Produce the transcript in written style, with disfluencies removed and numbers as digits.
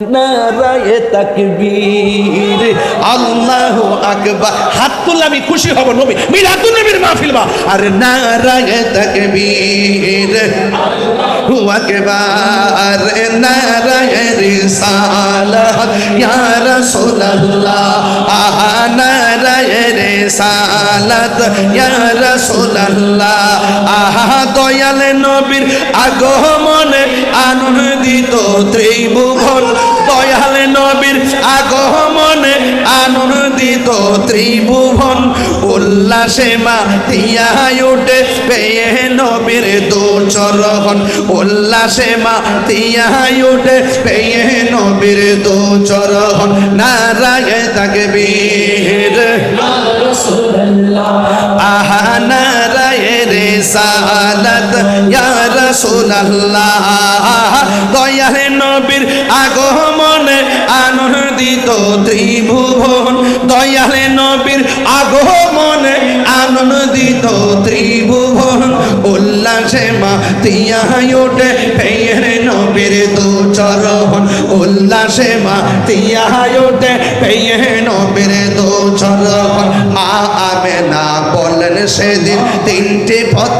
নারায়ে তাকবীর, আল্লাহু আকবার। হাত তুললে আমি খুশি হব। নবী মিলাদুন নবীর মাহফিল বা। আর নারায়ে তাকবীর, আল্লাহু আকবার, নারায়ে রিসালাত ইয়া রাসূলুল্লাহ, নারায়ে রিসালাত ইয়া রাসূলুল্লাহ। দয়াল নবীর আগমনে আনন্দিত ত্রিভুবন, দয়াল নবীর আগমনে আনন্দিত ত্রিভুবন। উল্লাসে মাতিয়া ওঠে পেয়ে নবীর দু চরণ, উল্লাসে মাতিয়া ওঠে পেয়ে নবীর দু চরণ। নারায়ে তাকবীর, ইয়া রাসূলুল্লাহ, নারায়ে রিসালাত ইয়া রাসূলুল্লাহ। দয়াল নবীর আগমনে আনন্দিত ত্রিভুবন, দয়াল নবীর আগমনে আনন্দিত ত্রিভুবন। উল্লাসে মাতিয়া ওঠে পেয়ে নবীর দু চরণ, উল্লাসে মাতিয়া ওঠে পেয়ে নবীর দু চরণ। মা আমেনা বলেন সেদিন তিনটি পতা